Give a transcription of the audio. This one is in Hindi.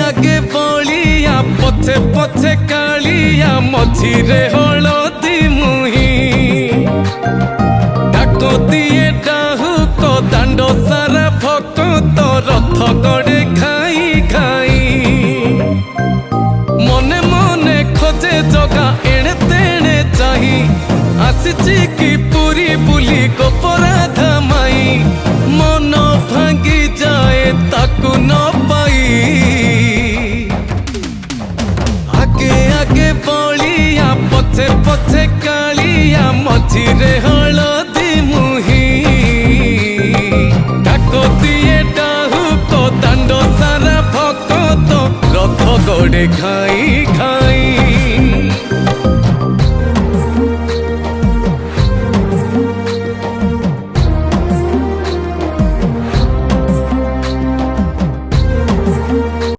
आगे बलिया पछे पछे कालिया मझिरे हलदी मुही डाक दिए डाहुक दांड सारा भक्त रथ गड़े खाई खाई मने मने खोजे जगा एणे तेणे चाही आसिची की पूरी बुली गोपराधा माई मन भांगी जाए ताकू न पाई आगे आगे बलिया पछे पछे कालिया मझिरे हलदी मुही डाक दिए डाहुक दांड सारा भक्त रथ गड़े खाई खाई।